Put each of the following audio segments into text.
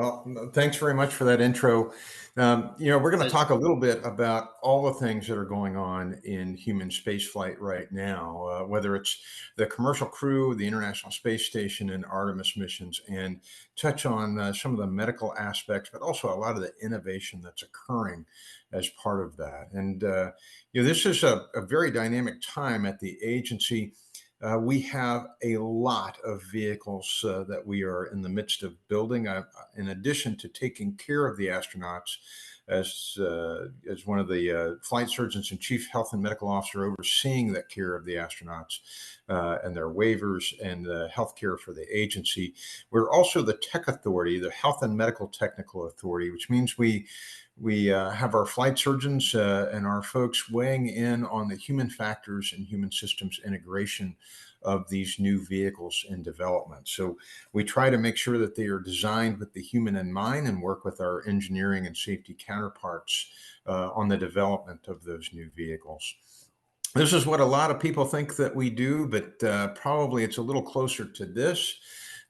Well, thanks very much for that intro. We're going to Pleasure. talk a little bit about all the things that are going on in human spaceflight right now, whether it's the commercial crew, the International Space Station, and Artemis missions, and touch on some of the medical aspects, but also a lot of the innovation that's occurring as part of that. This is a very dynamic time at the agency. We have a lot of vehicles that we are in the midst of building. In addition to taking care of the astronauts, as one of the flight surgeons and chief health and medical officer overseeing that care of the astronauts and their waivers and the health care for the agency, we're also the tech authority, the health and medical technical authority, which means we have our flight surgeons and our folks weighing in on the human factors and human systems integration of these new vehicles in development. So we try to make sure that they are designed with the human in mind and work with our engineering and safety counterparts on the development of those new vehicles. This is what a lot of people think that we do, but probably it's a little closer to this.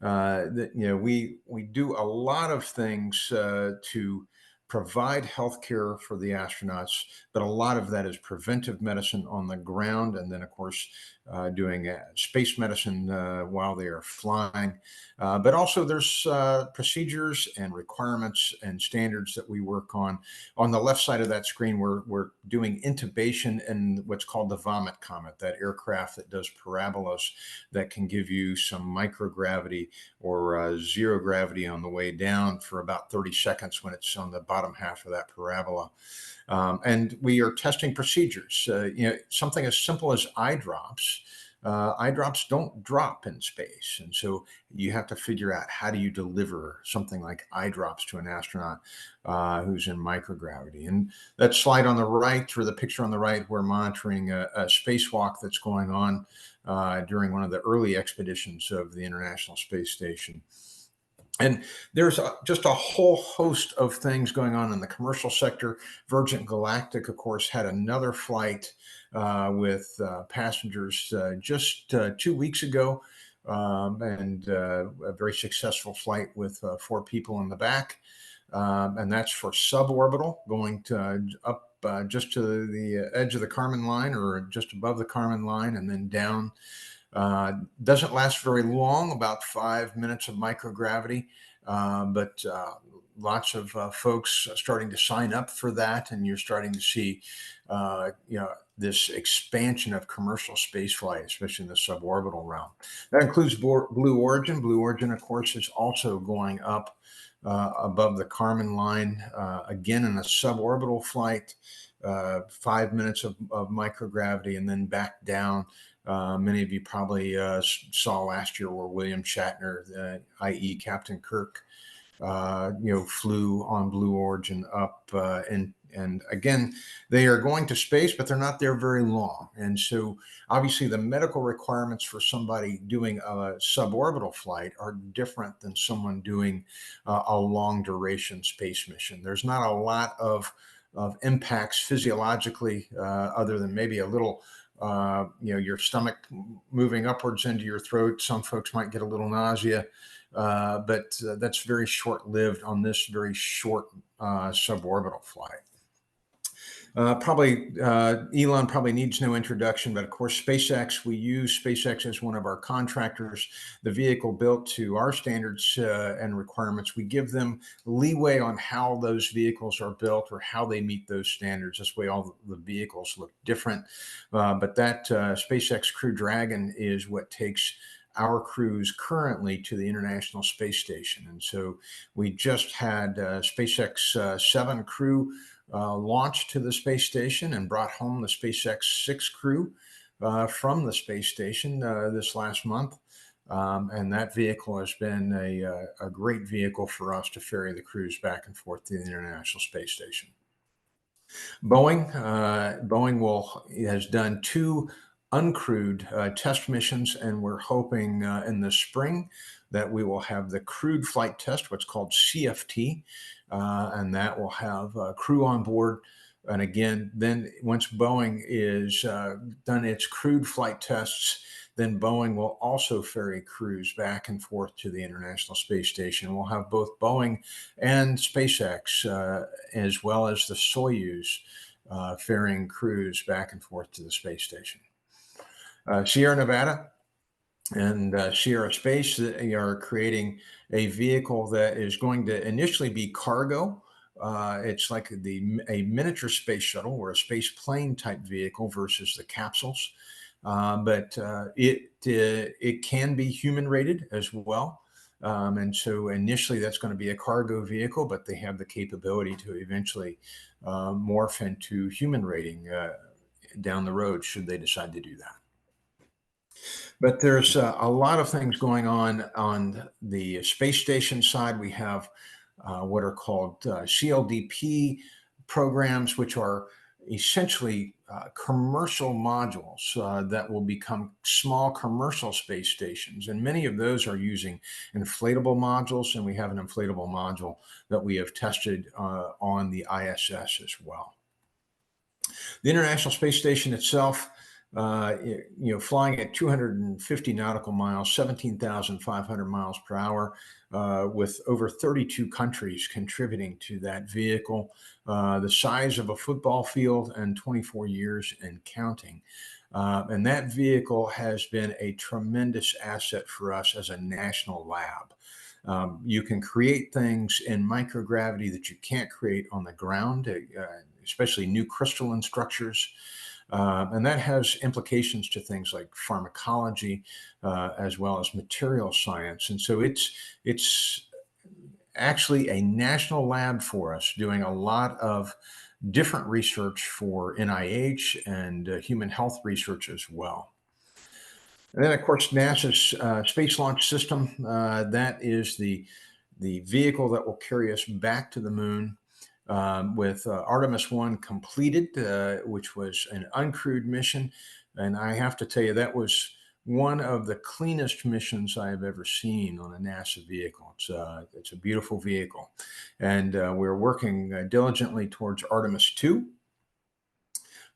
We do a lot of things to provide health care for the astronauts, but a lot of that is preventive medicine on the ground, and then of course doing space medicine while they are flying. But also there's procedures and requirements and standards that we work on. On the left side of that screen, we're doing intubation in what's called the Vomit Comet, that aircraft that does parabolas that can give you some microgravity or zero gravity on the way down for about 30 seconds when it's on the bottom half of that parabola. And we are testing procedures, something as simple as eye drops. Eye drops don't drop in space. And so you have to figure out, how do you deliver something like eye drops to an astronaut who's in microgravity? And that slide on the right, or the picture on the right, we're monitoring a spacewalk that's going on during one of the early expeditions of the International Space Station. And there's just a whole host of things going on in the commercial sector. Virgin Galactic, of course, had another flight with passengers just 2 weeks ago, and a very successful flight with 4 people in the back. And that's for suborbital, going up just to the edge of the Kármán line, or just above the Kármán line, and then down. Doesn't last very long, about 5 minutes of microgravity, but lots of folks starting to sign up for that, and you're starting to see, this expansion of commercial spaceflight, especially in the suborbital realm. That includes Blue Origin. Blue Origin, of course, is also going up above the Kármán line, again in a suborbital flight, 5 minutes of microgravity, and then back down. Many of you probably saw last year where William Shatner, i.e. Captain Kirk, flew on Blue Origin up. And again, they are going to space, but they're not there very long. And so obviously the medical requirements for somebody doing a suborbital flight are different than someone doing a long duration space mission. There's not a lot of impacts physiologically, other than maybe a little your stomach moving upwards into your throat. Some folks might get a little nausea, but that's very short-lived on this very short suborbital flight. Elon probably needs no introduction, but of course, SpaceX, we use SpaceX as one of our contractors. The vehicle built to our standards and requirements, we give them leeway on how those vehicles are built or how they meet those standards. This way, all the vehicles look different. But that SpaceX Crew Dragon is what takes our crews currently to the International Space Station. And so we just had SpaceX 7 crew launched to the space station and brought home the SpaceX 6 crew from the space station this last month. And that vehicle has been a great vehicle for us to ferry the crews back and forth to the International Space Station. Boeing has done 2 uncrewed test missions, and we're hoping in the spring that we will have the crewed flight test, what's called CFT, and that will have a crew on board. And again, then once Boeing is done its crewed flight tests, then Boeing will also ferry crews back and forth to the International Space Station. We'll have both Boeing and SpaceX, as well as the Soyuz, ferrying crews back and forth to the space station. Sierra Nevada and Sierra Space are creating a vehicle that is going to initially be cargo. It's like a miniature space shuttle or a space plane type vehicle versus the capsules, but it can be human rated as well. And so initially that's going to be a cargo vehicle, but they have the capability to eventually morph into human rating down the road should they decide to do that. But there's a lot of things going on the space station side. We have what are called CLDP programs, which are essentially commercial modules that will become small commercial space stations. And many of those are using inflatable modules. And we have an inflatable module that we have tested on the ISS as well. The International Space Station itself, flying at 250 nautical miles, 17,500 miles per hour, with over 32 countries contributing to that vehicle, the size of a football field and 24 years and counting. And that vehicle has been a tremendous asset for us as a national lab. You can create things in microgravity that you can't create on the ground, especially new crystalline structures. And that has implications to things like pharmacology, as well as material science. And so it's actually a national lab for us doing a lot of different research for NIH and human health research as well. And then, of course, NASA's Space Launch System, that is the vehicle that will carry us back to the moon. With Artemis 1 completed, which was an uncrewed mission. And I have to tell you, that was one of the cleanest missions I have ever seen on a NASA vehicle. It's a beautiful vehicle. And we're working diligently towards Artemis 2.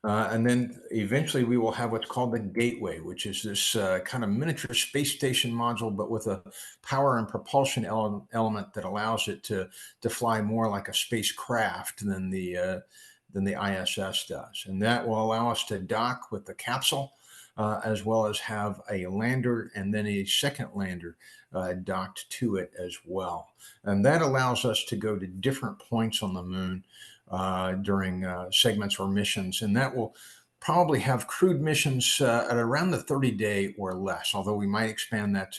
And then eventually we will have what's called the Gateway, which is this kind of miniature space station module, but with a power and propulsion element that allows it to fly more like a spacecraft than the ISS does. And that will allow us to dock with the capsule, as well as have a lander and then a second lander docked to it as well. And that allows us to go to different points on the moon during segments or missions, and that will probably have crewed missions at around the 30-day or less, although we might expand that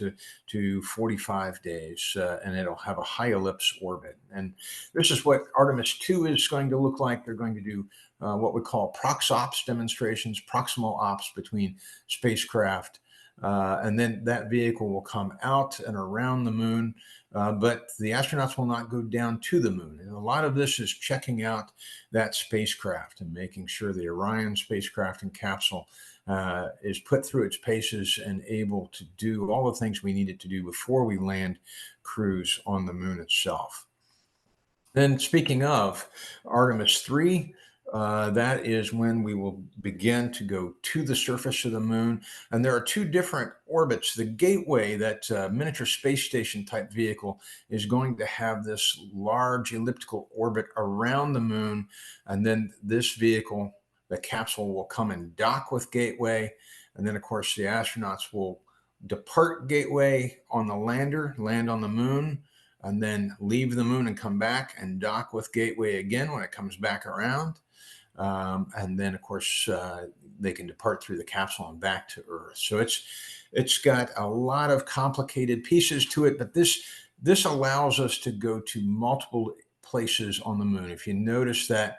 to 45 days, and it'll have a high ellipse orbit. And this is what Artemis 2 is going to look like. They're going to do what we call prox-ops demonstrations, proximal ops between spacecraft, and then that vehicle will come out and around the moon. But the astronauts will not go down to the moon. And a lot of this is checking out that spacecraft and making sure the Orion spacecraft and capsule is put through its paces and able to do all the things we need it to do before we land crews on the moon itself. Then speaking of Artemis 3, that is when we will begin to go to the surface of the moon. And there are two different orbits. The Gateway, that miniature space station type vehicle, is going to have this large elliptical orbit around the moon. And then this vehicle, the capsule, will come and dock with Gateway. And then, of course, the astronauts will depart Gateway on the lander, land on the moon, and then leave the moon and come back and dock with Gateway again when it comes back around. And then, of course, they can depart through the capsule and back to Earth. So it's got a lot of complicated pieces to it, but this allows us to go to multiple places on the moon. If you notice that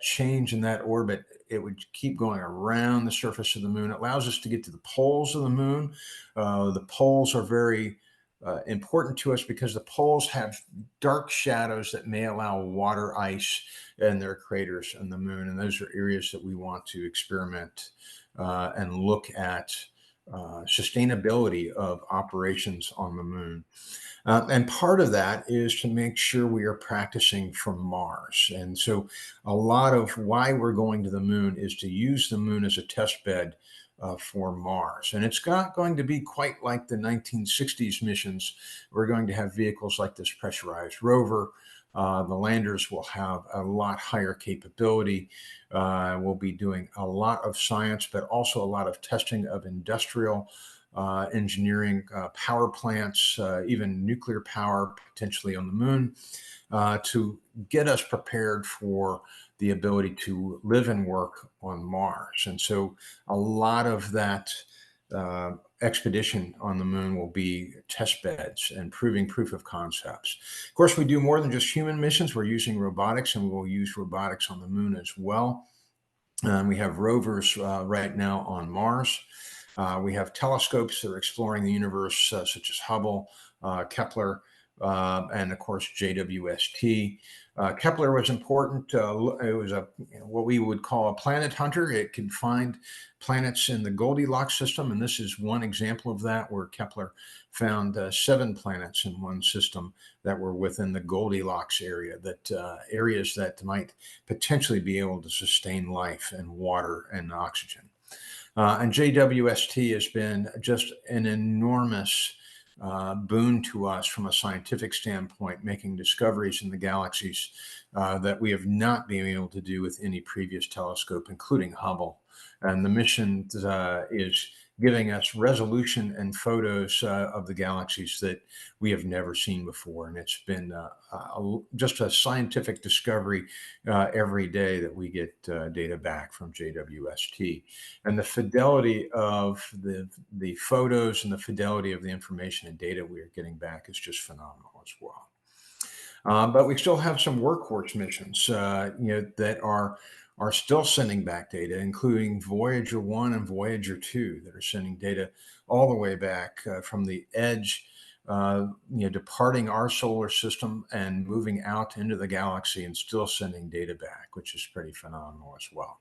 change in that orbit, it would keep going around the surface of the moon. It allows us to get to the poles of the moon. The poles are very important to us because the poles have dark shadows that may allow water ice and their craters on the moon. And those are areas that we want to experiment and look at sustainability of operations on the moon. And part of that is to make sure we are practicing from Mars. And so, a lot of why we're going to the moon is to use the moon as a test bed for Mars. And it's not going to be quite like the 1960s missions. We're going to have vehicles like this pressurized rover. The landers will have a lot higher capability. We'll be doing a lot of science, but also a lot of testing of industrial engineering, power plants, even nuclear power potentially on the moon, to get us prepared for the ability to live and work on Mars. And so a lot of that expedition on the moon will be test beds and proving proof of concepts. Of course, we do more than just human missions. We're using robotics, and we'll use robotics on the moon as well. We have rovers right now on Mars. We have telescopes that are exploring the universe, such as Hubble, Kepler, and of course JWST. Kepler was important. It was what we would call a planet hunter. It could find planets in the Goldilocks system, and this is one example of that, where Kepler found 7 planets in one system that were within the Goldilocks area, that areas that might potentially be able to sustain life and water and oxygen. And JWST has been just an enormous boon to us from a scientific standpoint, making discoveries in the galaxies that we have not been able to do with any previous telescope, including Hubble. And the mission is giving us resolution and photos of the galaxies that we have never seen before. And it's been just a scientific discovery every day that we get data back from JWST. And the fidelity of the photos and the fidelity of the information and data we are getting back is just phenomenal as well. But we still have some workhorse missions, that are still sending back data, including Voyager 1 and Voyager 2, that are sending data all the way back from the edge, departing our solar system and moving out into the galaxy and still sending data back, which is pretty phenomenal as well.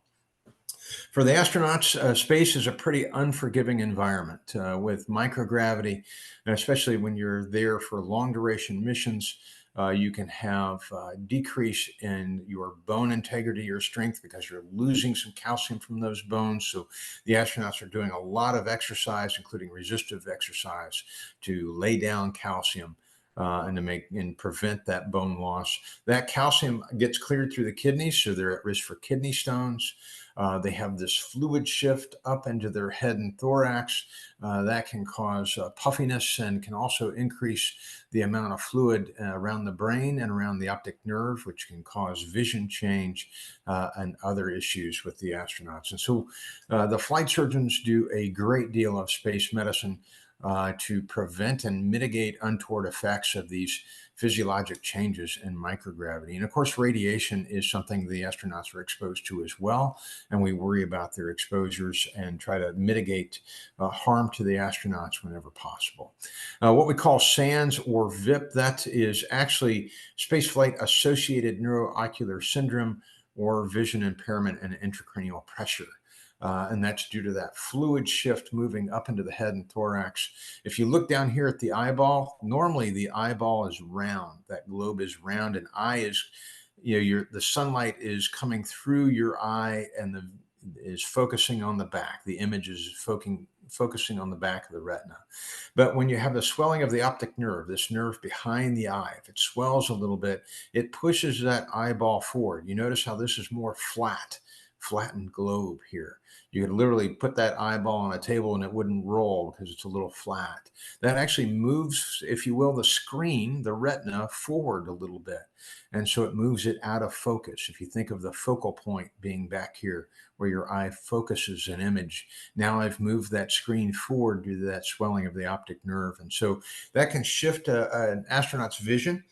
For the astronauts, space is a pretty unforgiving environment with microgravity, and especially when you're there for long duration missions. You can have decrease in your bone integrity or strength because you're losing some calcium from those bones. So the astronauts are doing a lot of exercise, including resistive exercise, to lay down calcium and to make and prevent that bone loss. That calcium gets cleared through the kidneys, so they're at risk for kidney stones. They have this fluid shift up into their head and thorax that can cause puffiness and can also increase the amount of fluid around the brain and around the optic nerve, which can cause vision change and other issues with the astronauts. And so the flight surgeons do a great deal of space medicine to prevent and mitigate untoward effects of these physiologic changes in microgravity. And of course, radiation is something the astronauts are exposed to as well. And we worry about their exposures and try to mitigate harm to the astronauts whenever possible. What we call SANS or VIP, that is actually spaceflight associated neuroocular syndrome or vision impairment and intracranial pressure. And that's due to that fluid shift moving up into the head and thorax. If you look down here at the eyeball, normally the eyeball is round, that globe is round, and eye is, the sunlight is coming through your eye and is focusing on the back. The image is focusing on the back of the retina. But when you have the swelling of the optic nerve, this nerve behind the eye, if it swells a little bit, it pushes that eyeball forward. You notice how this is more flattened globe here. You could literally put that eyeball on a table and it wouldn't roll because it's a little flat. That actually moves, if you will, the screen, the retina, forward a little bit. And so it moves it out of focus. If you think of the focal point being back here where your eye focuses an image, now I've moved that screen forward due to that swelling of the optic nerve. And so that can shift an astronaut's vision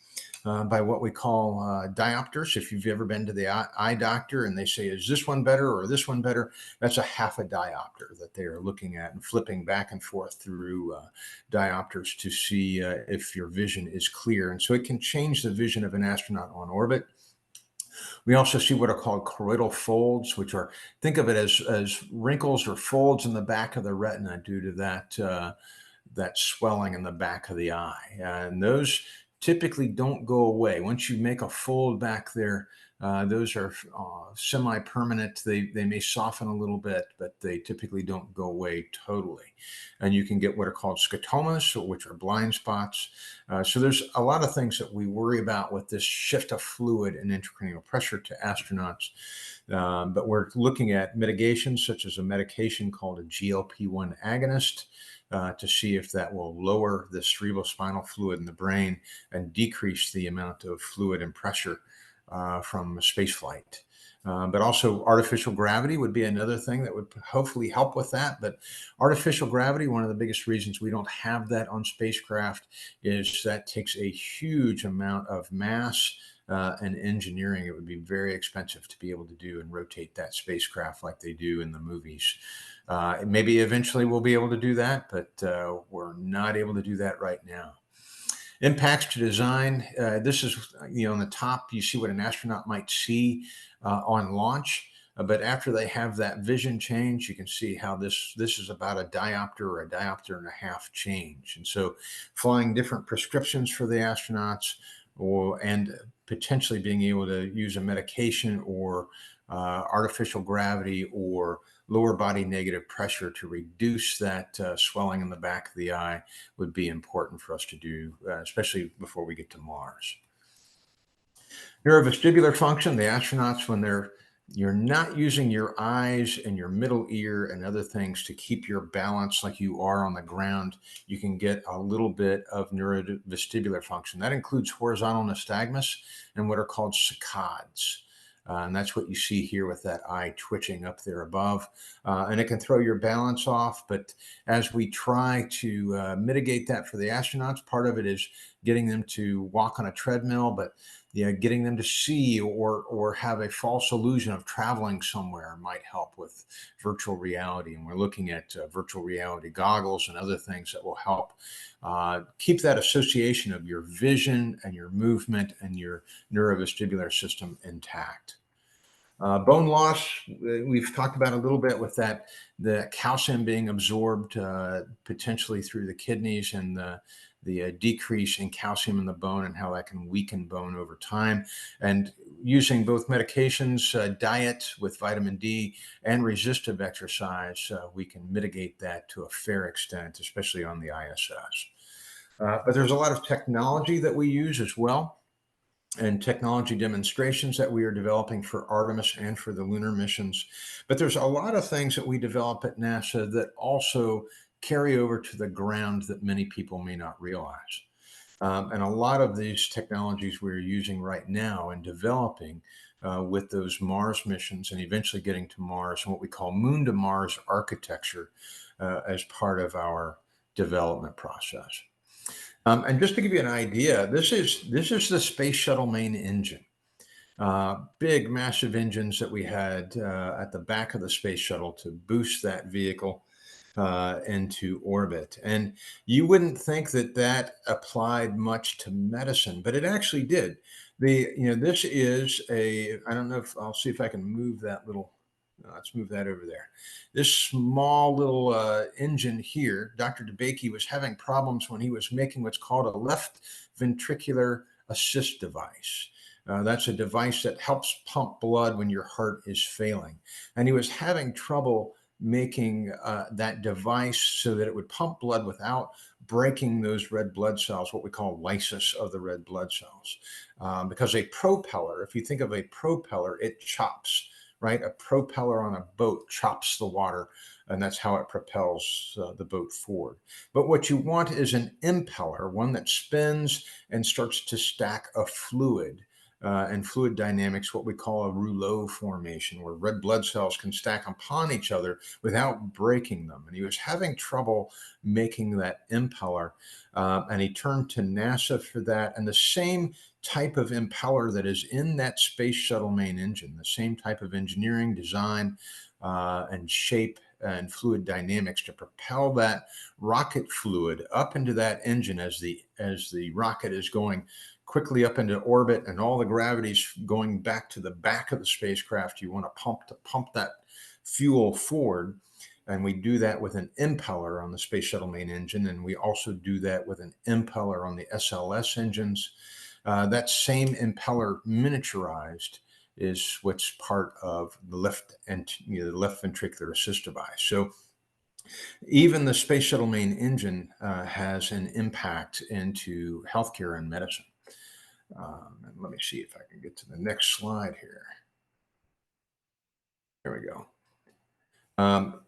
by what we call diopters. If you've ever been to the eye doctor and they say, is this one better or this one better? That's a half a diopter that they are looking at and flipping back and forth through diopters to see if your vision is clear. And so it can change the vision of an astronaut on orbit. We also see what are called choroidal folds, which are, think of it as wrinkles or folds in the back of the retina due to that swelling in the back of the eye. And those typically don't go away. Once you make a fold back there, those are semi-permanent. They may soften a little bit, but they typically don't go away totally. And you can get what are called scotomas, which are blind spots. So there's a lot of things that we worry about with this shift of fluid and intracranial pressure to astronauts. But we're looking at mitigations such as a medication called a GLP-1 agonist, to see if that will lower the cerebrospinal fluid in the brain and decrease the amount of fluid and pressure from space flight. But also artificial gravity would be another thing that would hopefully help with that. But artificial gravity, one of the biggest reasons we don't have that on spacecraft is that takes a huge amount of mass and engineering. It would be very expensive to be able to do and rotate that spacecraft like they do in the movies. Maybe eventually we'll be able to do that, but we're not able to do that right now. Impacts to design. This is, on the top, you see what an astronaut might see on launch. But after they have that vision change, you can see how this is about a diopter or a diopter and a half change. And so flying different prescriptions for the astronauts, and potentially being able to use a medication or artificial gravity or lower body negative pressure to reduce that swelling in the back of the eye would be important for us to do, especially before we get to Mars. Neurovestibular function, the astronauts, when you're not using your eyes and your middle ear and other things to keep your balance like you are on the ground, you can get a little bit of neurovestibular function. That includes horizontal nystagmus and what are called saccades. And that's what you see here with that eye twitching up there above. And it can throw your balance off. But as we try to mitigate that for the astronauts, part of it is getting them to walk on a treadmill, but getting them to see or have a false illusion of traveling somewhere might help with virtual reality. And we're looking at virtual reality goggles and other things that will help keep that association of your vision and your movement and your neurovestibular system intact. Bone loss, we've talked about a little bit with that, the calcium being absorbed potentially through the kidneys and the decrease in calcium in the bone and how that can weaken bone over time. And using both medications, diet with vitamin D, and resistive exercise, we can mitigate that to a fair extent, especially on the ISS. But there's a lot of technology that we use as well, and technology demonstrations that we are developing for Artemis and for the lunar missions. But there's a lot of things that we develop at NASA that also carry over to the ground that many people may not realize. And a lot of these technologies we're using right now and developing with those Mars missions and eventually getting to Mars and what we call moon to Mars architecture as part of our development process. And just to give you an idea, this is the space shuttle main engine. Big, massive engines that we had at the back of the space shuttle to boost that vehicle into orbit. And you wouldn't think that applied much to medicine, but it actually did. This is I don't know if I'll see if I can move that little. Let's move that over there. This small little engine here, Dr. DeBakey was having problems when he was making what's called a left ventricular assist device. That's a device that helps pump blood when your heart is failing. And he was having trouble making that device so that it would pump blood without breaking those red blood cells, what we call lysis of the red blood cells. Because a propeller, if you think of a propeller, it chops, right? A propeller on a boat chops the water, and that's how it propels the boat forward. But what you want is an impeller, one that spins and starts to stack a fluid. And fluid dynamics, what we call a rouleau formation, where red blood cells can stack upon each other without breaking them. And he was having trouble making that impeller, and he turned to NASA for that. And the same type of impeller that is in that space shuttle main engine, the same type of engineering, design, and shape and fluid dynamics to propel that rocket fluid up into that engine as the rocket is going quickly up into orbit and all the gravity's going back to the back of the spacecraft, you want to pump that fuel forward. And we do that with an impeller on the Space Shuttle main engine. And we also do that with an impeller on the SLS engines. That same impeller miniaturized is what's part of the left and the left ventricular assist device. So even the Space Shuttle main engine has an impact into healthcare and medicine. And let me see if I can get to the next slide here. There we go.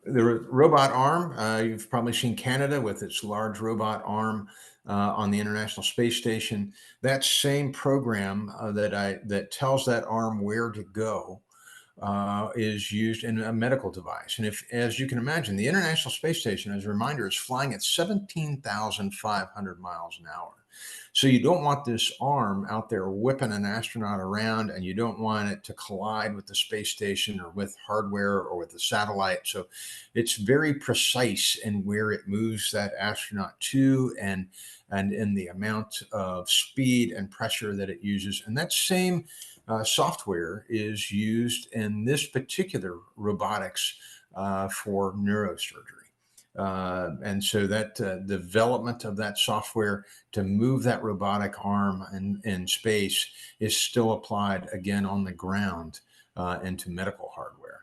The robot arm, you've probably seen Canada with its large robot arm on the International Space Station. That same program that tells that arm where to go is used in a medical device. And if, as you can imagine, the International Space Station, as a reminder, is flying at 17,500 miles an hour. So you don't want this arm out there whipping an astronaut around, and you don't want it to collide with the space station or with hardware or with the satellite. So it's very precise in where it moves that astronaut to, and in the amount of speed and pressure that it uses. And that same software is used in this particular robotics for neurosurgery. And so that development of that software to move that robotic arm in space is still applied again on the ground into medical hardware.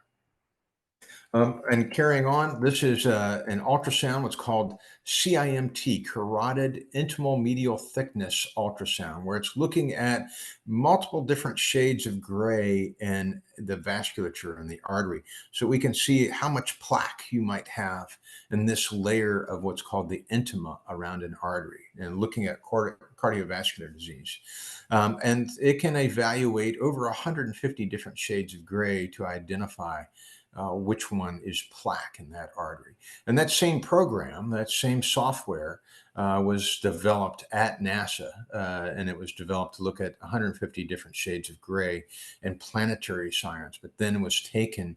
And carrying on, this is an ultrasound, what's called CIMT, carotid intimal medial thickness ultrasound, where it's looking at multiple different shades of gray in the vasculature and the artery. So we can see how much plaque you might have in this layer of what's called the intima around an artery, and looking at cardiovascular disease. And it can evaluate over 150 different shades of gray to identify which one is plaque in that artery. And that same program, that same software was developed at NASA, and it was developed to look at 150 different shades of gray in planetary science, but then was taken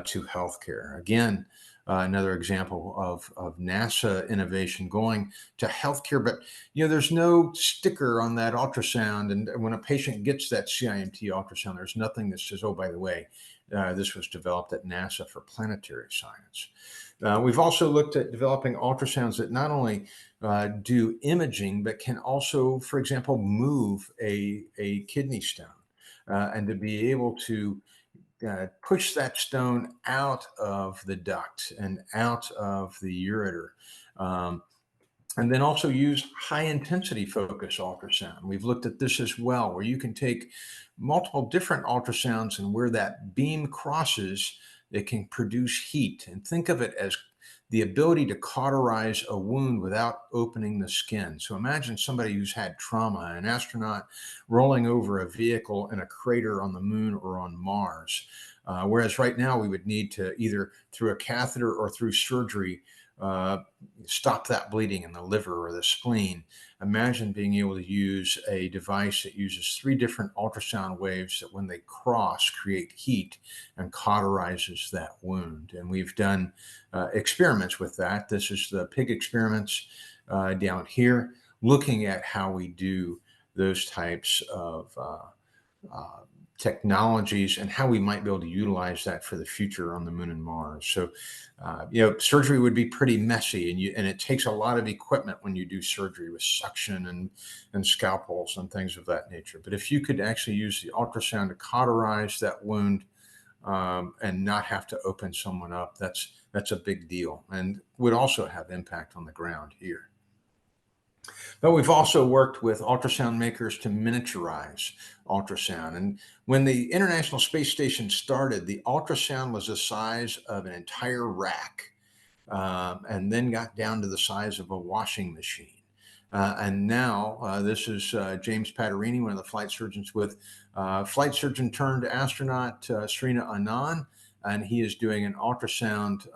to healthcare. Again, another example of NASA innovation going to healthcare. But there's no sticker on that ultrasound, and when a patient gets that CIMT ultrasound, there's nothing that says, "Oh, by the way, this was developed at NASA for planetary science." We've also looked at developing ultrasounds that not only do imaging, but can also, for example, move a kidney stone, and to be able to push that stone out of the duct and out of the ureter. And then also use high intensity focus ultrasound. We've looked at this as well, where you can take multiple different ultrasounds, and where that beam crosses, it can produce heat. And think of it as the ability to cauterize a wound without opening the skin. So imagine somebody who's had trauma, an astronaut rolling over a vehicle in a crater on the moon or on Mars. Whereas right now we would need to either through a catheter or through surgery stop that bleeding in the liver or the spleen. Imagine being able to use a device that uses 3 different ultrasound waves that, when they cross, create heat and cauterizes that wound. And we've done experiments with that. This is the pig experiments down here, looking at how we do those types of technologies and how we might be able to utilize that for the future on the moon and Mars. So, surgery would be pretty messy, and it takes a lot of equipment when you do surgery with suction and scalpels and things of that nature. But if you could actually use the ultrasound to cauterize that wound and not have to open someone up, that's a big deal, and would also have impact on the ground here. But we've also worked with ultrasound makers to miniaturize ultrasound. And when the International Space Station started, the ultrasound was the size of an entire rack, and then got down to the size of a washing machine. And now this is James Patarini, one of the flight surgeons with flight surgeon turned astronaut Srina Anand. And he is doing an ultrasound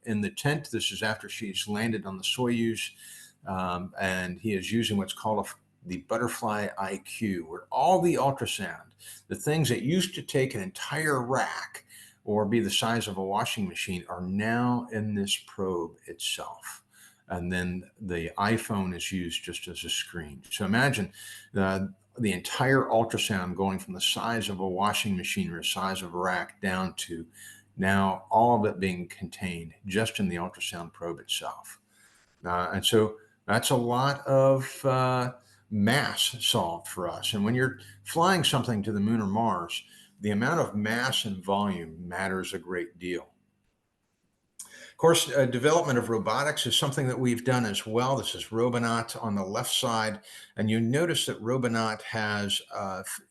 in the tent. This is after she's landed on the Soyuz. And he is using what's called the butterfly IQ, where all the ultrasound, the things that used to take an entire rack or be the size of a washing machine, are now in this probe itself. and then the iPhone is used just as a screen. So imagine uh, the entire ultrasound going from the size of a washing machine or the size of a rack down to now all of it being contained just in the ultrasound probe itself. And so that's a lot of mass solved for us. And when you're flying something to the moon or Mars, the amount of mass and volume matters a great deal. Of course, development of robotics is something that we've done as well. This is Robonaut on the left side. And you notice that Robonaut has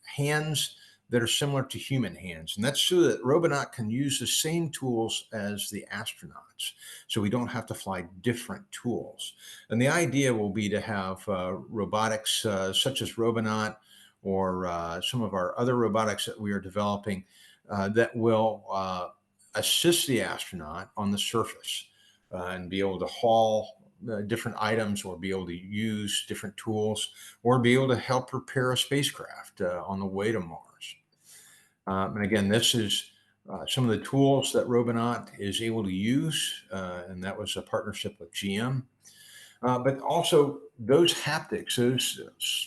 hands that are similar to human hands. And that's so that Robonaut can use the same tools as the astronauts. So we don't have to fly different tools. And the idea will be to have robotics such as Robonaut or some of our other robotics that we are developing that will assist the astronaut on the surface and be able to haul different items or be able to use different tools or be able to help prepare a spacecraft on the way to Mars. And again, this is some of the tools that Robonaut is able to use, and that was a partnership with GM. But also those haptics, those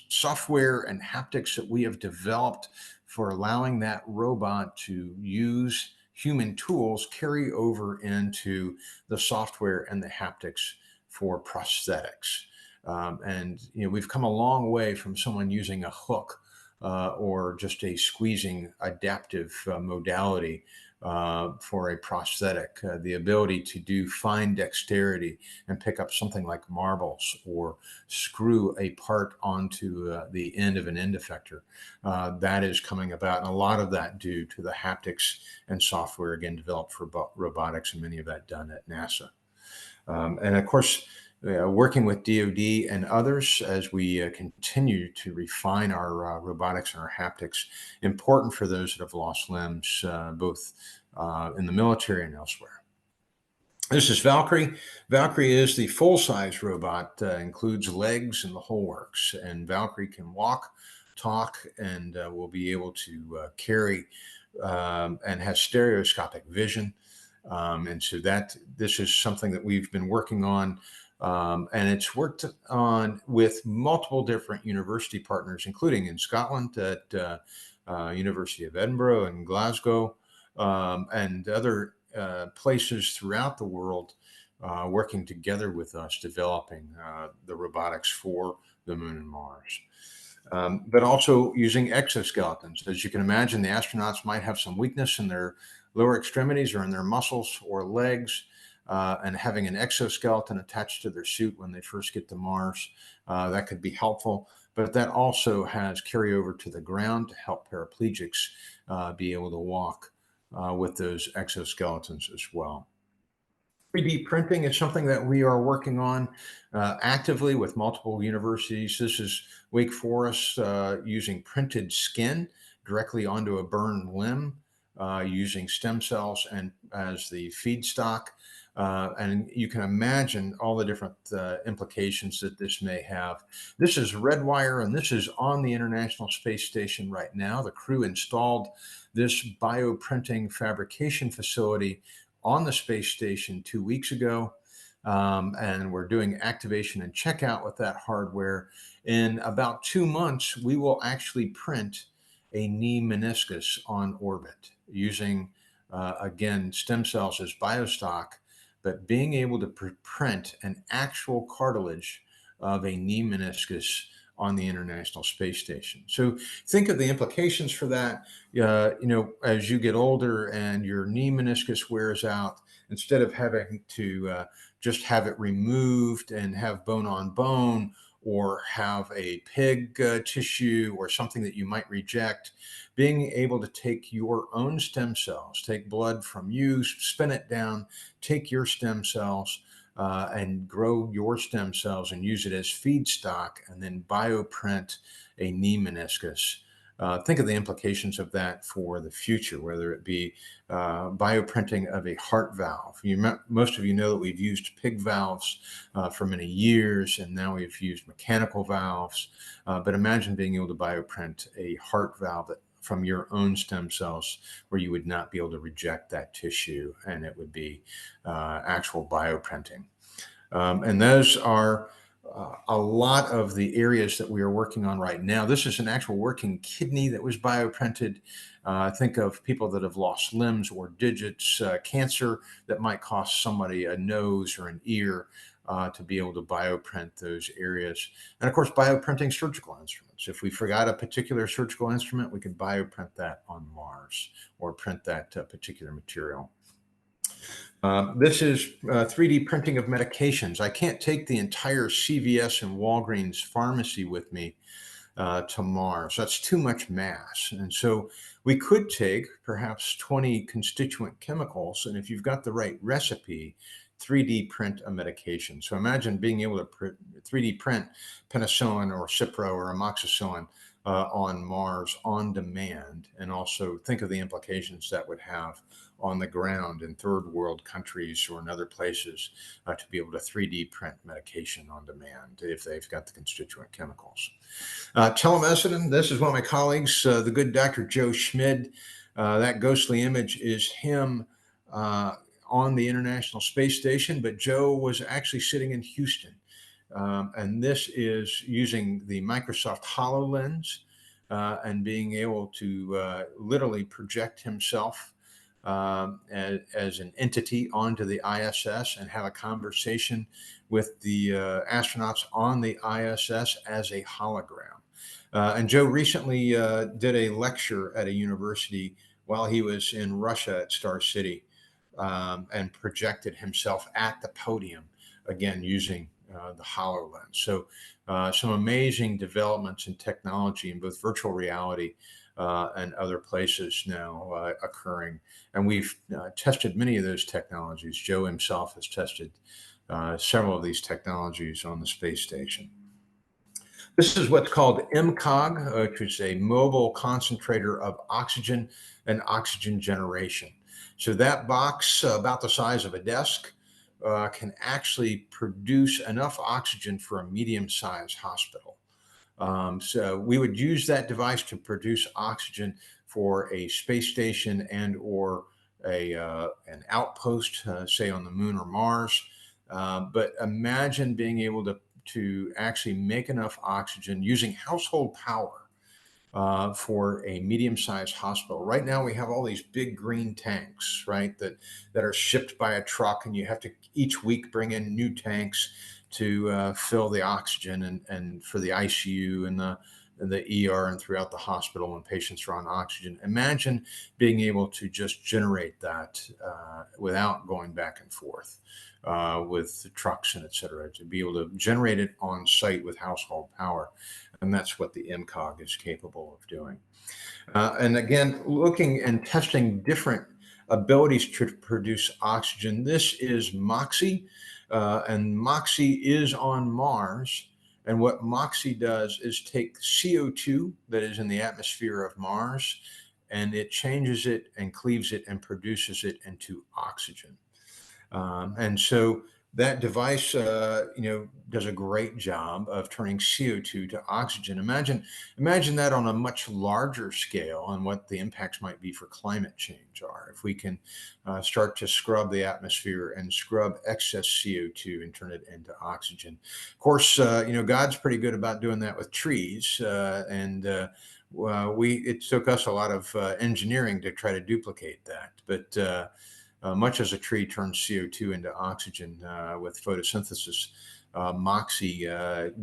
software and haptics that we have developed for allowing that robot to use human tools carry over into the software and the haptics for prosthetics. And we've come a long way from someone using a hook or just a squeezing adaptive modality for a prosthetic, the ability to do fine dexterity and pick up something like marbles or screw a part onto the end of an end effector. That is coming about, and a lot of that due to the haptics and software, again, developed for robotics, and many of that done at NASA. And of course, working with DoD and others as we continue to refine our robotics and our haptics, important for those that have lost limbs, both in the military and elsewhere. This is Valkyrie. Valkyrie is the full-size robot, includes legs and the whole works. And Valkyrie can walk, talk, and will be able to carry and has stereoscopic vision. And so this is something that we've been working on, and it's worked on with multiple different university partners, including in Scotland at University of Edinburgh and Glasgow, and other places throughout the world working together with us, developing the robotics for the moon and Mars. But also using exoskeletons. As you can imagine, the astronauts might have some weakness in their lower extremities or in their muscles or legs, and having an exoskeleton attached to their suit when they first get to Mars, that could be helpful. But that also has carryover to the ground to help paraplegics be able to walk with those exoskeletons as well. 3D printing is something that we are working on actively with multiple universities. This is Wake Forest using printed skin directly onto a burned limb, using stem cells and as the feedstock. And you can imagine all the different implications that this may have. This is Redwire, and this is on the International Space Station right now. The crew installed this bioprinting fabrication facility on the space station 2 weeks ago. And we're doing activation and checkout with that hardware. In about 2 months, we will actually print a knee meniscus on orbit using, again, stem cells as biostock, but being able to print an actual cartilage of a knee meniscus on the International Space Station. So think of the implications for that. As you get older and your knee meniscus wears out, instead of having to just have it removed and have bone on bone, or have a pig tissue or something that you might reject, being able to take your own stem cells, take blood from you, spin it down, take your stem cells, and grow your stem cells and use it as feedstock, and then bioprint a knee meniscus. Think of the implications of that for the future, whether it be bioprinting of a heart valve. Most of you know that we've used pig valves for many years, and now we've used mechanical valves. But imagine being able to bioprint a heart valve from your own stem cells, where you would not be able to reject that tissue, and it would be actual bioprinting. And those are a lot of the areas that we are working on right now. This is an actual working kidney that was bioprinted. Think of people that have lost limbs or digits, cancer that might cost somebody a nose or an ear. To be able to bioprint those areas. And of course, bioprinting surgical instruments. If we forgot a particular surgical instrument, we could bioprint that on Mars or print that particular material. This is 3D printing of medications. I can't take the entire CVS and Walgreens pharmacy with me to Mars. That's too much mass. And so we could take perhaps 20 constituent chemicals, and if you've got the right recipe, 3D print a medication. So imagine being able to 3D print penicillin or Cipro or amoxicillin on Mars on demand, and also think of the implications that would have on the ground in third world countries or in other places to be able to 3D print medication on demand if they've got the constituent chemicals. Telemedicine, this is one of my colleagues, the good Dr. Joe Schmid. That ghostly image is him on the International Space Station, but Joe was actually sitting in Houston. And this is using the Microsoft HoloLens and being able to literally project himself as an entity onto the ISS and have a conversation with the astronauts on the ISS as a hologram. And Joe recently did a lecture at a university while he was in Russia at Star City and projected himself at the podium, again, using the HoloLens. So some amazing developments in technology in both virtual reality and other places now occurring. And we've tested many of those technologies. Joe himself has tested several of these technologies on the space station. This is what's called MCOG, which is a mobile concentrator of oxygen and oxygen generation. So that box, about the size of a desk, can actually produce enough oxygen for a medium-sized hospital. So we would use that device to produce oxygen for a space station and or an outpost, say on the moon or Mars. But imagine being able to actually make enough oxygen using household power for a medium-sized hospital. Right now, we have all these big green tanks, right, that are shipped by a truck, and you have to each week bring in new tanks to fill the oxygen and for the ICU and the ER and throughout the hospital when patients are on oxygen. Imagine being able to just generate that without going back and forth with the trucks and et cetera, to be able to generate it on site with household power. And that's what the MCOG is capable of doing. And again, looking and testing different abilities to produce oxygen. This is MOXIE, and MOXIE is on Mars. And what MOXIE does is take CO2 that is in the atmosphere of Mars, and it changes it and cleaves it and produces it into oxygen. And so that device, does a great job of turning CO2 to oxygen. Imagine that on a much larger scale and what the impacts might be for climate change are. If we can start to scrub the atmosphere and scrub excess CO2 and turn it into oxygen. Of course, God's pretty good about doing that with trees, and it took us a lot of engineering to try to duplicate that, but much as a tree turns CO2 into oxygen with photosynthesis, MOXIE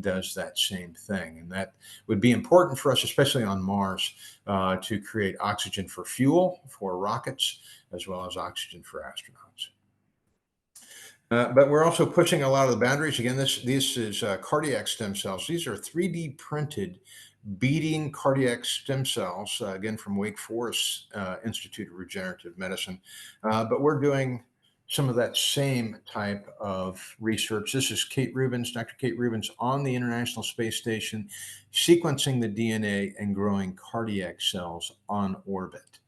does that same thing. And that would be important for us, especially on Mars, to create oxygen for fuel for rockets, as well as oxygen for astronauts. But we're also pushing a lot of the boundaries. Again, this is cardiac stem cells. These are 3D printed beating cardiac stem cells, again, from Wake Forest Institute of Regenerative Medicine. But we're doing some of that same type of research. This is Kate Rubins, Dr. Kate Rubins on the International Space Station, sequencing the DNA and growing cardiac cells on orbit.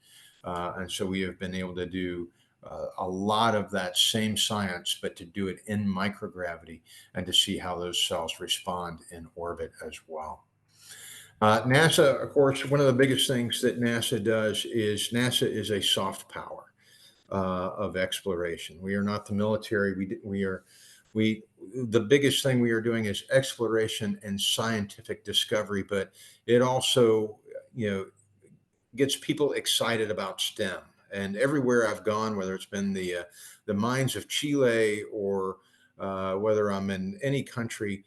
And so we have been able to do a lot of that same science, but to do it in microgravity and to see how those cells respond in orbit as well. NASA, of course, one of the biggest things that NASA does is NASA is a soft power of exploration. We are not the military. we the biggest thing we are doing is exploration and scientific discovery, but it also, you know, gets people excited about STEM. And everywhere I've gone, whether it's been the mines of Chile or whether I'm in any country,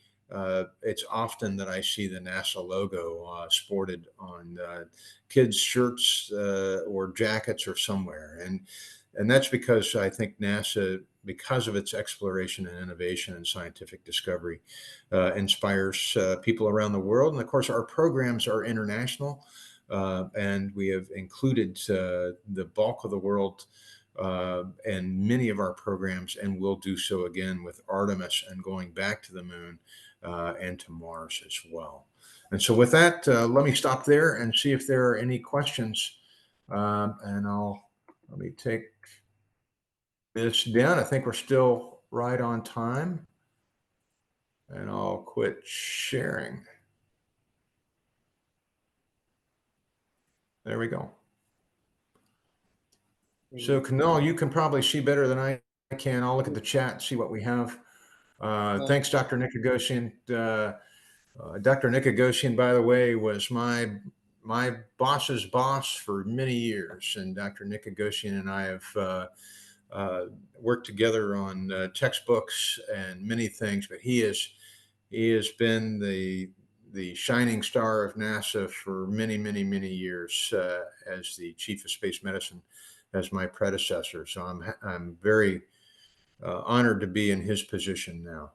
it's often that I see the NASA logo sported on kids' shirts or jackets or somewhere, and that's because I think NASA, because of its exploration and innovation and scientific discovery, inspires people around the world. And of course, our programs are international, and we have included the bulk of the world and many of our programs, and we'll do so again with Artemis and going back to the moon and to Mars as well. And so, with that, let me stop there and see if there are any questions. And let me take this down. I think we're still right on time, and I'll quit sharing. There we go. So, Canal, you can probably see better than I can. I'll look at the chat and see what we have. Thanks, Dr. Nikogosian. Dr. Nikogosian, by the way, was my boss's boss for many years, and Dr. Nikogosian and I have worked together on textbooks and many things. But he has been the shining star of NASA for many, many, many years as the chief of space medicine, as my predecessor. So I'm very honored to be in his position now.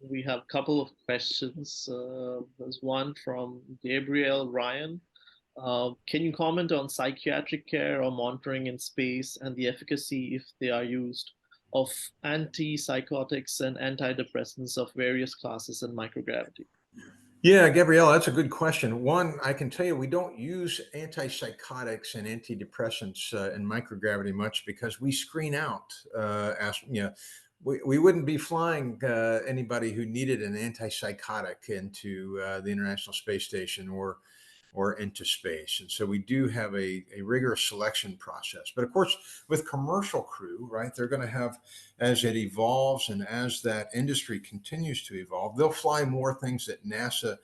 We have a couple of questions. There's one from Gabriel Ryan. Can you comment on psychiatric care or monitoring in space and the efficacy, if they are used, of antipsychotics and antidepressants of various classes in microgravity? Yeah, Gabrielle, that's a good question. One, I can tell you we don't use antipsychotics and antidepressants in microgravity much because we screen out, we wouldn't be flying anybody who needed an antipsychotic into the International Space Station or into space. And so we do have a rigorous selection process. But of course, with commercial crew, right, they're going to have, as it evolves and as that industry continues to evolve, they'll fly more things that NASA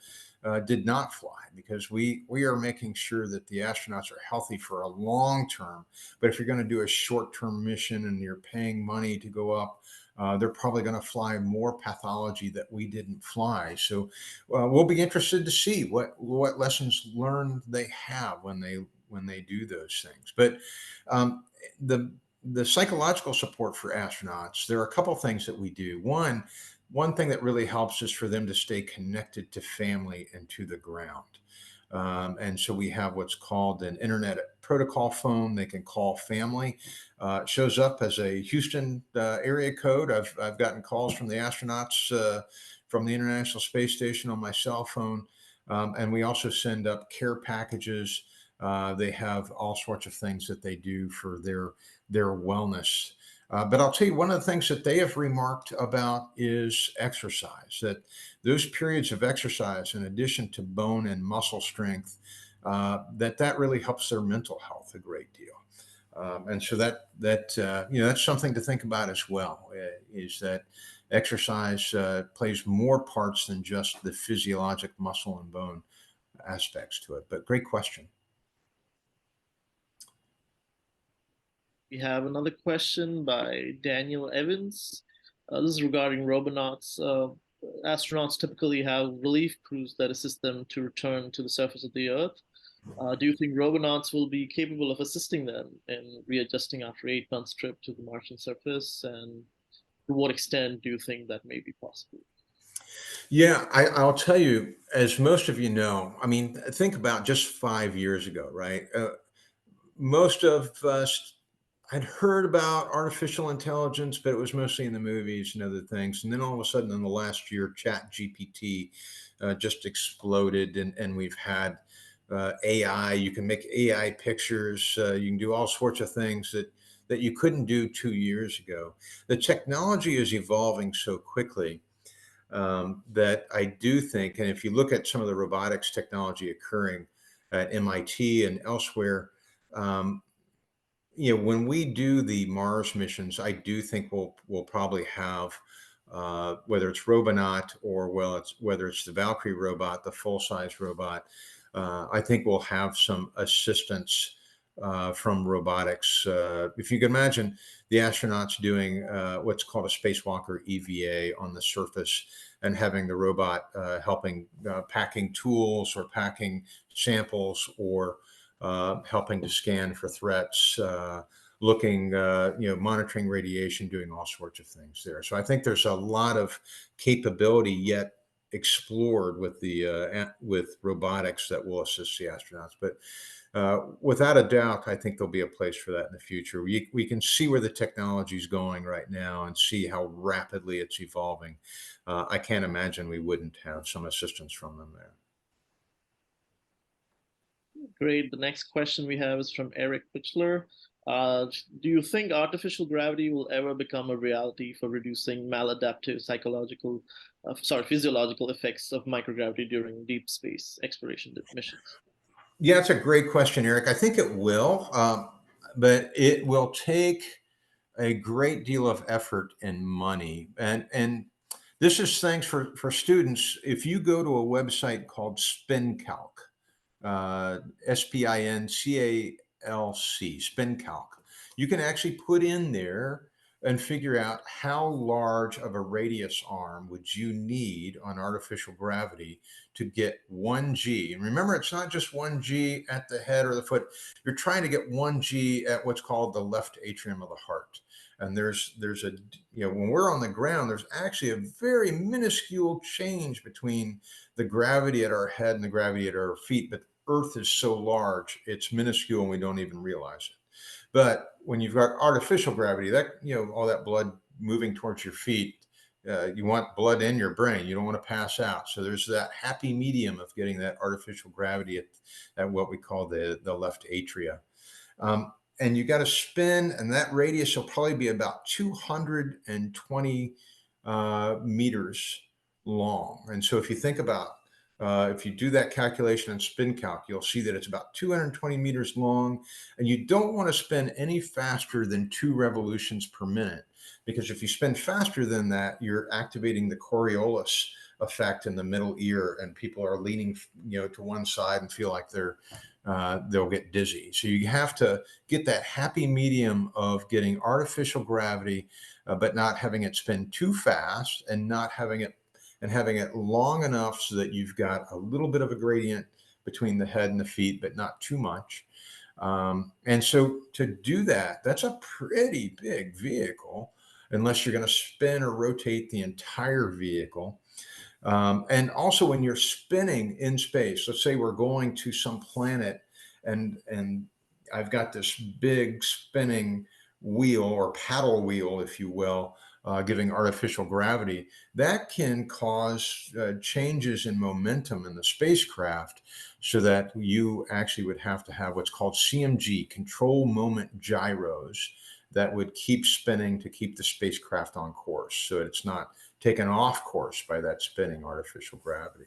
did not fly, because we are making sure that the astronauts are healthy for a long term. But if you're going to do a short-term mission and you're paying money to go up, they're probably going to fly more pathology that we didn't fly. So we'll be interested to see what lessons learned they have when they do those things. But the psychological support for astronauts, there are a couple of things that we do. One thing that really helps is for them to stay connected to family and to the ground. And so we have what's called an internet protocol phone. They can call family. It shows up as a Houston area code. I've gotten calls from the astronauts from the International Space Station on my cell phone. And we also send up care packages. They have all sorts of things that they do for their wellness. But I'll tell you, one of the things that they have remarked about is exercise, that those periods of exercise, in addition to bone and muscle strength, that really helps their mental health a great deal. And so that's something to think about as well, is that exercise plays more parts than just the physiologic muscle and bone aspects to it. But great question. We have another question by Daniel Evans. This is regarding robonauts. Astronauts typically have relief crews that assist them to return to the surface of the Earth. Do you think robonauts will be capable of assisting them in readjusting after 8 months trip to the Martian surface? And to what extent do you think that may be possible? Yeah, I'll tell you, as most of you know, I mean, think about just 5 years ago, right? Most of us had heard about artificial intelligence, but it was mostly in the movies and other things. And then all of a sudden, in the last year, Chat GPT just exploded, and we've had AI. You can make AI pictures. You can do all sorts of things that you couldn't do 2 years ago. The technology is evolving so quickly that I do think, and if you look at some of the robotics technology occurring at MIT and elsewhere, um, when we do the Mars missions, I do think we'll probably have, whether it's Robonaut or whether it's the Valkyrie robot, the full size robot. I think we'll have some assistance from robotics. If you can imagine the astronauts doing what's called a spacewalker EVA on the surface, and having the robot helping packing tools or packing samples, or helping to scan for threats, looking, monitoring radiation, doing all sorts of things there. So I think there's a lot of capability yet explored with with robotics that will assist the astronauts. But without a doubt, I think there'll be a place for that in the future. We can see where the technology is going right now and see how rapidly it's evolving. I can't imagine we wouldn't have some assistance from them there. Great. The next question we have is from Eric Pitchler. Do you think artificial gravity will ever become a reality for reducing maladaptive physiological effects of microgravity during deep space exploration missions? Yeah, it's a great question, Eric. I think it will, but it will take a great deal of effort and money. And this is thanks for students. If you go to a website called SpinCalc, SPINCALC, SpinCalc, you can actually put in there and figure out how large of a radius arm would you need on artificial gravity to get 1G. And remember, it's not just 1G at the head or the foot. You're trying to get 1G at what's called the left atrium of the heart. And there's a, when we're on the ground, there's actually a very minuscule change between the gravity at our head and the gravity at our feet. But Earth is so large, it's minuscule and we don't even realize it. But when you've got artificial gravity, that, all that blood moving towards your feet, you want blood in your brain. You don't want to pass out. So there's that happy medium of getting that artificial gravity at what we call the left atria. And you got to spin, and that radius will probably be about 220 meters long. And so if you think about, if you do that calculation in SpinCalc, you'll see that it's about 220 meters long, and you don't want to spin any faster than 2 revolutions per minute, because if you spin faster than that, you're activating the Coriolis effect in the middle ear, and people are leaning, to one side and feel like they'll get dizzy. So you have to get that happy medium of getting artificial gravity, but not having it spin too fast, and not having it long enough so that you've got a little bit of a gradient between the head and the feet, but not too much. And so to do that, that's a pretty big vehicle, unless you're going to spin or rotate the entire vehicle. And also, when you're spinning in space, let's say we're going to some planet, and I've got this big spinning wheel, or paddle wheel, if you will, giving artificial gravity, that can cause changes in momentum in the spacecraft, so that you actually would have to have what's called CMG, control moment gyros, that would keep spinning to keep the spacecraft on course, so it's not taken off course by that spinning artificial gravity.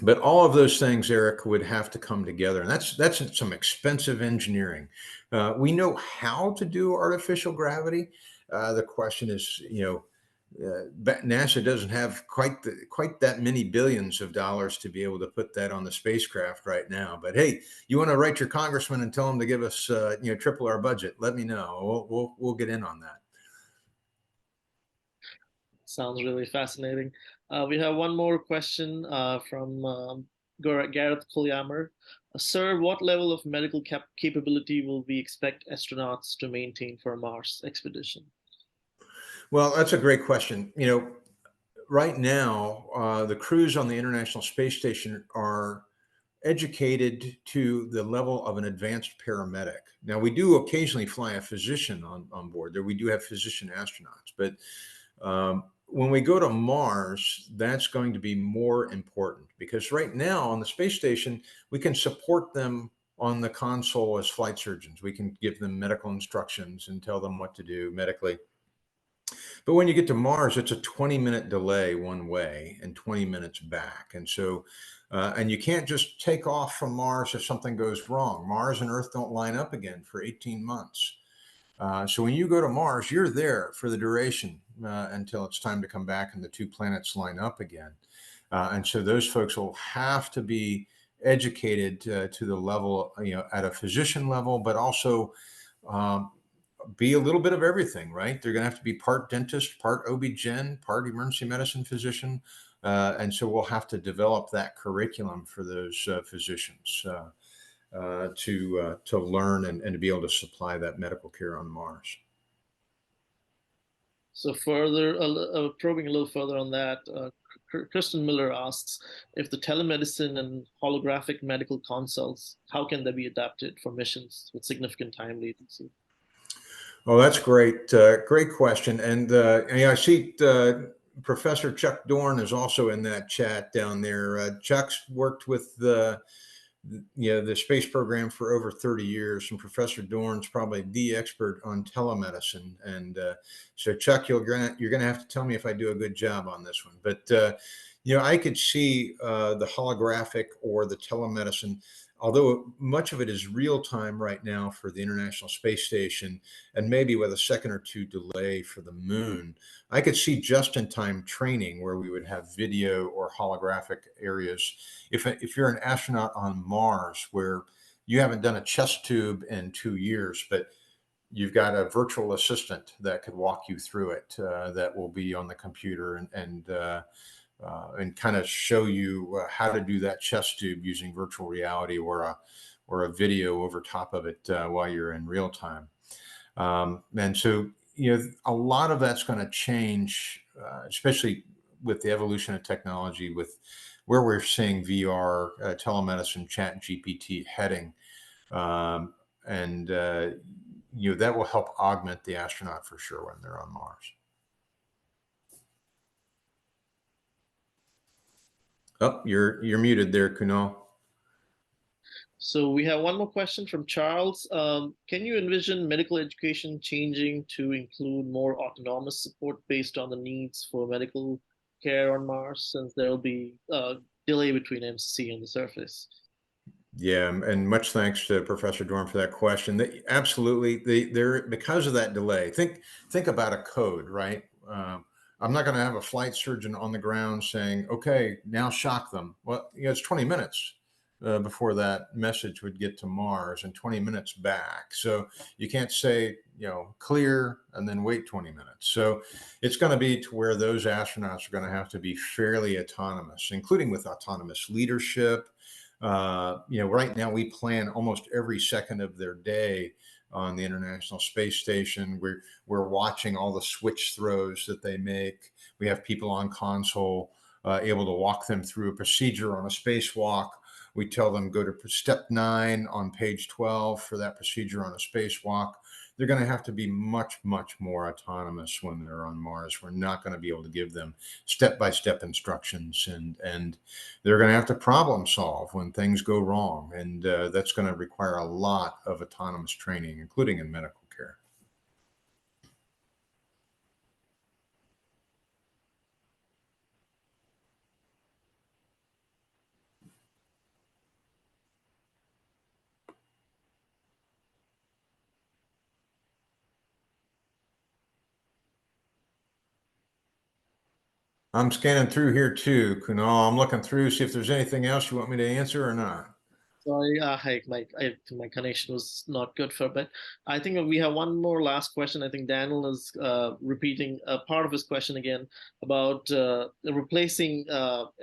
But all of those things, Eric, would have to come together, and that's some expensive engineering. We know how to do artificial gravity. The question is, NASA doesn't have quite that many billions of dollars to be able to put that on the spacecraft right now. But hey, you want to write your congressman and tell him to give us, triple our budget? Let me know. We'll get in on that. Sounds really fascinating. We have one more question from Gareth Kolyamer. Sir, what level of medical capability will we expect astronauts to maintain for a Mars expedition? Well, that's a great question. Right now, the crews on the International Space Station are educated to the level of an advanced paramedic. Now, we do occasionally fly a physician on board there. We do have physician astronauts, but when we go to Mars, that's going to be more important, because right now on the space station, we can support them on the console as flight surgeons. We can give them medical instructions and tell them what to do medically. But when you get to Mars, it's a 20-minute delay one way and 20 minutes back. And so, and you can't just take off from Mars if something goes wrong. Mars and Earth don't line up again for 18 months. So when you go to Mars, you're there for the duration until it's time to come back and the two planets line up again. And so those folks will have to be educated to the level, at a physician level, but also um, be a little bit of everything, right? They're going to have to be part dentist, part OB-GYN, part emergency medicine physician. And so we'll have to develop that curriculum for those physicians to learn and to be able to supply that medical care on Mars. So further, probing a little further on that, Kristen Miller asks if the telemedicine and holographic medical consults, how can they be adapted for missions with significant time latency? Oh, that's great. Great question. And I see Professor Chuck Dorn is also in that chat down there. Chuck's worked with the space program for over 30 years, and Professor Dorn's probably the expert on telemedicine. And so, Chuck, you're gonna have to tell me if I do a good job on this one. But I could see the holographic or the telemedicine, although much of it is real time right now for the International Space Station, and maybe with a second or two delay for the moon. I could see just in time training where we would have video or holographic areas. If you're an astronaut on Mars where you haven't done a chest tube in 2 years, but you've got a virtual assistant that could walk you through it, that will be on the computer and kind of show you how to do that chest tube using virtual reality or a video over top of it while you're in real time. And so, a lot of that's going to change, especially with the evolution of technology, with where we're seeing VR, telemedicine, chat GPT heading. And that will help augment the astronaut for sure when they're on Mars. Oh, you're muted there, Kunal. So we have one more question from Charles. Can you envision medical education changing to include more autonomous support based on the needs for medical care on Mars, since there will be a delay between MCC and the surface? Yeah, and much thanks to Professor Dorn for that question. Absolutely, they're because of that delay. Think about a code, right? I'm not going to have a flight surgeon on the ground saying, "Okay, now shock them." Well, it's 20 minutes before that message would get to Mars, and 20 minutes back. So you can't say, clear and then wait 20 minutes. So it's going to be to where those astronauts are going to have to be fairly autonomous, including with autonomous leadership. Right now we plan almost every second of their day on the International Space Station. We're watching all the switch throws that they make. We have people on console able to walk them through a procedure on a spacewalk. We tell them go to step 9 on page 12 for that procedure on a spacewalk. They're going to have to be much, much more autonomous when they're on Mars. We're not going to be able to give them step-by-step instructions, and they're going to have to problem solve when things go wrong. And that's going to require a lot of autonomous training, including in medical care. I'm scanning through here too, Kunal. I'm looking through, see if there's anything else you want me to answer or not. Sorry, my connection was not good for a bit. I think we have one more last question. I think Daniel is repeating a part of his question again about replacing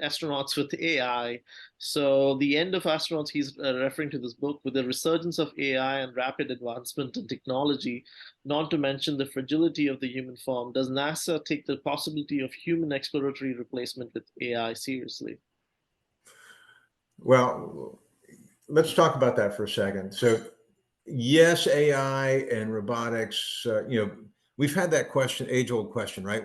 astronauts with AI. So the end of astronauts, he's referring to this book, with the resurgence of AI and rapid advancement in technology, not to mention the fragility of the human form. Does NASA take the possibility of human exploratory replacement with AI seriously? Well, let's talk about that for a second. So, yes, AI and robotics. We've had that question, age-old question, right?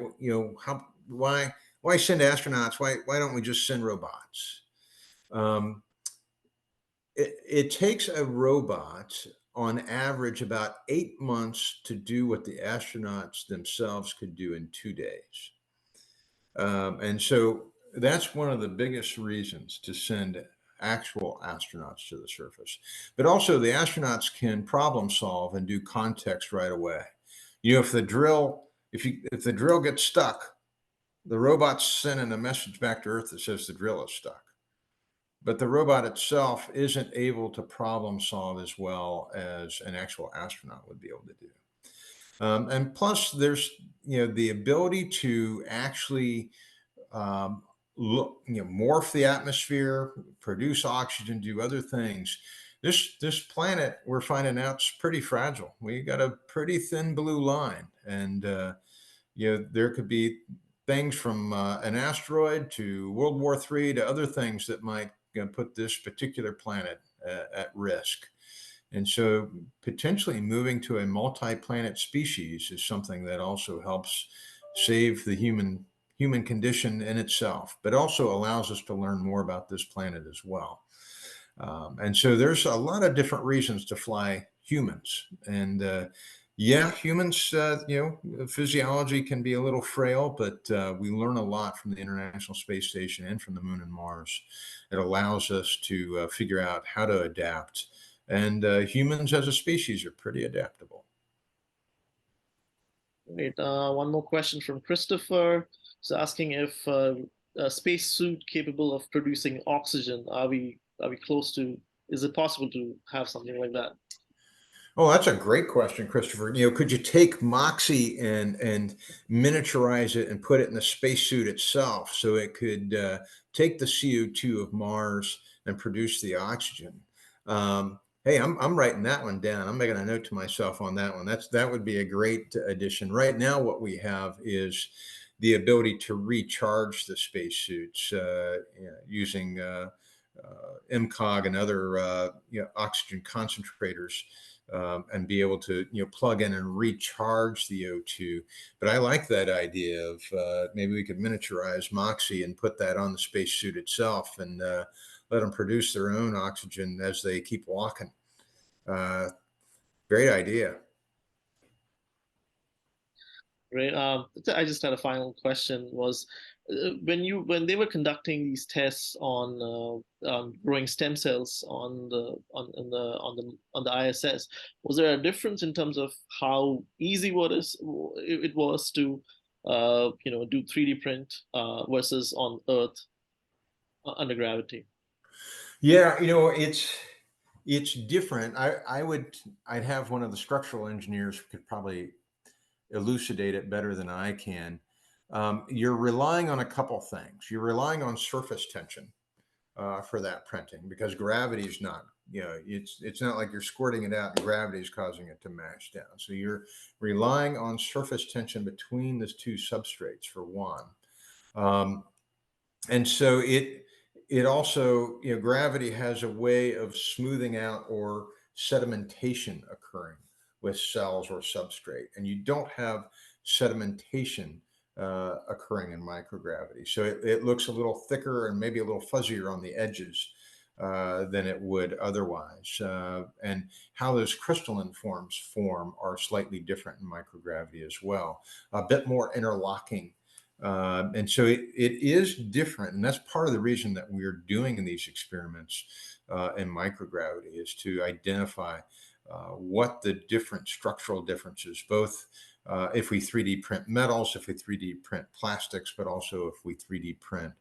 Why send astronauts? Why don't we just send robots? Um, it takes a robot on average about 8 months to do what the astronauts themselves could do in 2 days. And so that's one of the biggest reasons to send actual astronauts to the surface. But also, the astronauts can problem solve and do context right away. If the drill, if the drill gets stuck, the robot's sending a message back to Earth that says the drill is stuck. But the robot itself isn't able to problem solve as well as an actual astronaut would be able to do. And plus, there's the ability to actually um, look, morph the atmosphere, produce oxygen, do other things. This planet, we're finding out, is pretty fragile. We got a pretty thin blue line, and there could be things from an asteroid to World War III to other things that might put this particular planet at risk. And so potentially moving to a multi-planet species is something that also helps save the human condition in itself, but also allows us to learn more about this planet as well. And so there's a lot of different reasons to fly humans. And yeah, humans, physiology can be a little frail, but we learn a lot from the International Space Station and from the Moon and Mars. It allows us to figure out how to adapt. And humans as a species are pretty adaptable. Great. One more question from Christopher. He's asking if a spacesuit capable of producing oxygen, are we close to? Is it possible to have something like that? Oh, that's a great question, Christopher. Could you take Moxie and miniaturize it and put it in the spacesuit itself so it could take the CO2 of Mars and produce the oxygen? Hey, I'm writing that one down. I'm making a note to myself on that one. That would be a great addition. Right now, what we have is the ability to recharge the spacesuits using MCOG and other oxygen concentrators, and be able to plug in and recharge the O2. But I like that idea of maybe we could miniaturize Moxie and put that on the spacesuit itself and let them produce their own oxygen as they keep walking. Uh, Great idea. Right. I just had a final question. Was when they were conducting these tests on growing stem cells on the ISS, was there a difference in terms of how easy it was to do 3D print versus on Earth under gravity? Yeah, it's different. I'd have one of the structural engineers who could probably elucidate it better than I can. You're relying on a couple things. You're relying on surface tension for that printing because gravity is not, it's not like you're squirting it out and gravity is causing it to mash down. So you're relying on surface tension between the two substrates for one. And so it also, gravity has a way of smoothing out or sedimentation occurring with cells or substrate, and you don't have sedimentation occurring in microgravity. So it looks a little thicker and maybe a little fuzzier on the edges than it would otherwise. And how those crystalline forms form are slightly different in microgravity as well, a bit more interlocking, and so it is different. And that's part of the reason that we're doing these experiments in microgravity is to identify what the different structural differences, both if we 3D print metals, if we 3D print plastics, but also if we 3D print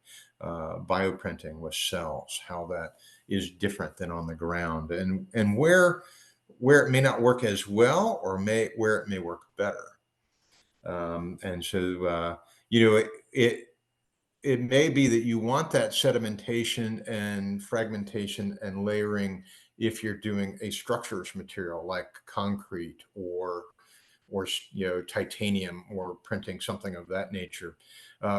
bioprinting with cells, how that is different than on the ground, and where it may not work as well or where it may work better. And so, it may be that you want that sedimentation and fragmentation and layering if you're doing a structures material like concrete or titanium or printing something of that nature.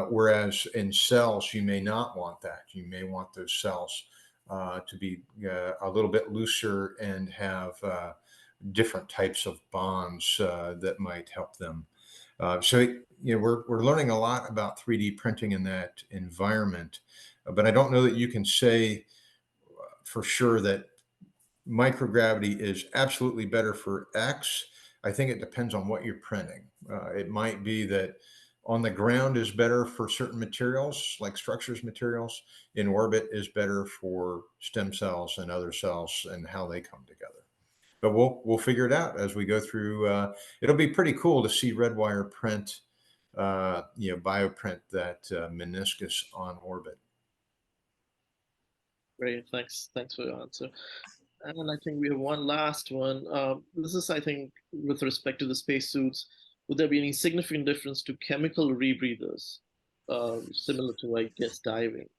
Whereas in cells, you may not want that. You may want those cells to be a little bit looser and have different types of bonds that might help them. We're learning a lot about 3D printing in that environment, but I don't know that you can say for sure that microgravity is absolutely better for X. I think it depends on what you're printing. It might be that on the ground is better for certain materials, like structures materials. In orbit is better for stem cells and other cells and how they come together. But we'll figure it out as we go through. It'll be pretty cool to see Redwire print, bioprint that meniscus on orbit. Great, thanks for your answer. And I think we have one last one. This is, I think, with respect to the spacesuits, would there be any significant difference to chemical rebreathers, similar to, I guess, diving?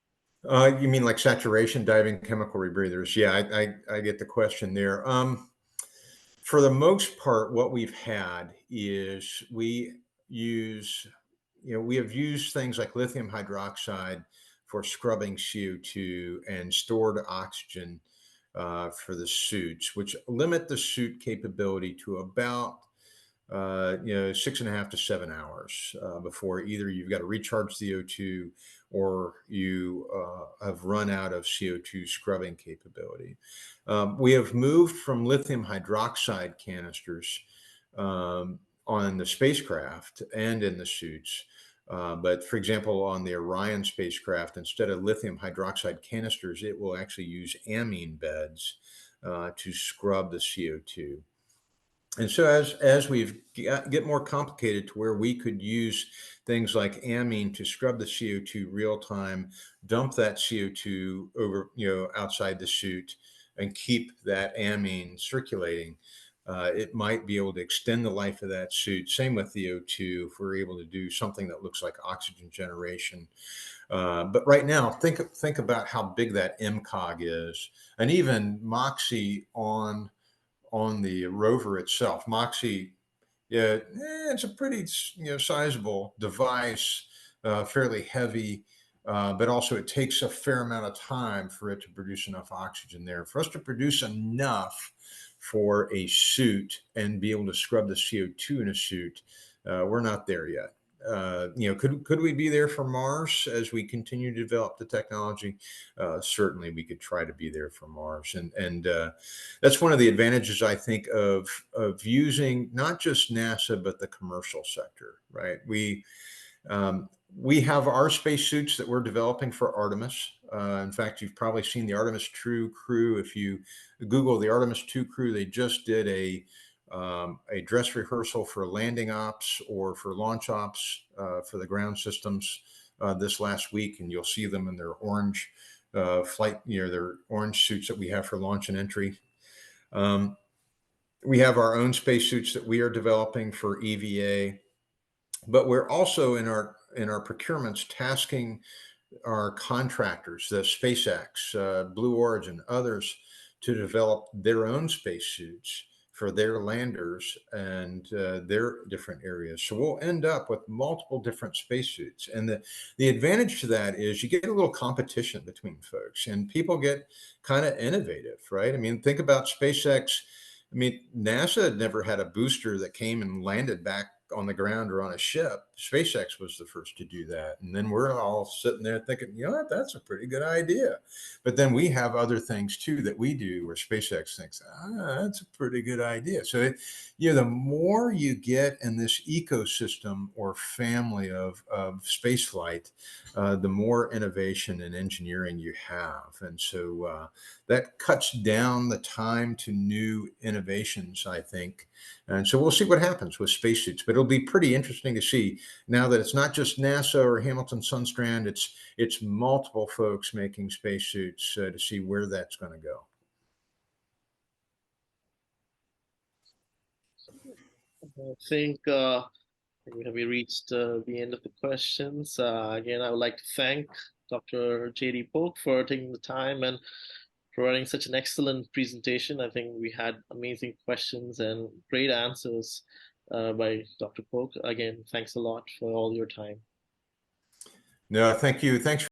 You mean like saturation diving chemical rebreathers? Yeah, I get the question there. For the most part, what we've had is use, we have used things like lithium hydroxide for scrubbing CO2 and stored oxygen for the suits, which limit the suit capability to about 6.5 to 7 hours before either you've got to recharge CO2 or you have run out of CO2 scrubbing capability. We have moved from lithium hydroxide canisters on the spacecraft and in the suits. But for example, on the Orion spacecraft, instead of lithium hydroxide canisters, it will actually use amine beds to scrub the CO2. And so as we've get more complicated to where we could use things like amine to scrub the CO2 real time, dump that CO2 over, outside the suit and keep that amine circulating, it might be able to extend the life of that suit. Same with the O2, if we're able to do something that looks like oxygen generation. But right now, think about how big that MCOG is, and even Moxie on the rover itself. Moxie, yeah, it's a pretty sizable device, fairly heavy, but also it takes a fair amount of time for it to produce enough oxygen there. For us to produce enough for a suit and be able to scrub the CO2 in a suit, we're not there yet. Could we be there for Mars as we continue to develop the technology? Certainly, we could try to be there for Mars, and that's one of the advantages I think of using not just NASA but the commercial sector. Right? We have our spacesuits that we're developing for Artemis. In fact, you've probably seen the Artemis 2 crew. If you Google the Artemis 2 crew, they just did a dress rehearsal for landing ops or for launch ops for the ground systems this last week, and you'll see them in their orange flight, their orange suits that we have for launch and entry. We have our own spacesuits that we are developing for EVA, but we're also in our procurements tasking our contractors, the SpaceX, Blue Origin, others, to develop their own spacesuits for their landers and their different areas. So we'll end up with multiple different spacesuits. And the advantage to that is you get a little competition between folks and people get kind of innovative, right? I mean, think about SpaceX. I mean, NASA had never had a booster that came and landed back on the ground or on a ship. SpaceX was the first to do that. And then we're all sitting there thinking, you know what, that's a pretty good idea. But then we have other things too that we do where SpaceX thinks, that's a pretty good idea. So, the more you get in this ecosystem or family of spaceflight, the more innovation and engineering you have. And so that cuts down the time to new innovations, I think. And so we'll see what happens with spacesuits, but it'll be pretty interesting to see now that it's not just NASA or Hamilton Sundstrand, it's multiple folks making spacesuits to see where that's going to go. I think we reached the end of the questions. Again, I would like to thank Dr. J.D. Polk for taking the time and providing such an excellent presentation. I think we had amazing questions and great answers by Dr. Polk. Again, thanks a lot for all your time. No, thank you. Thanks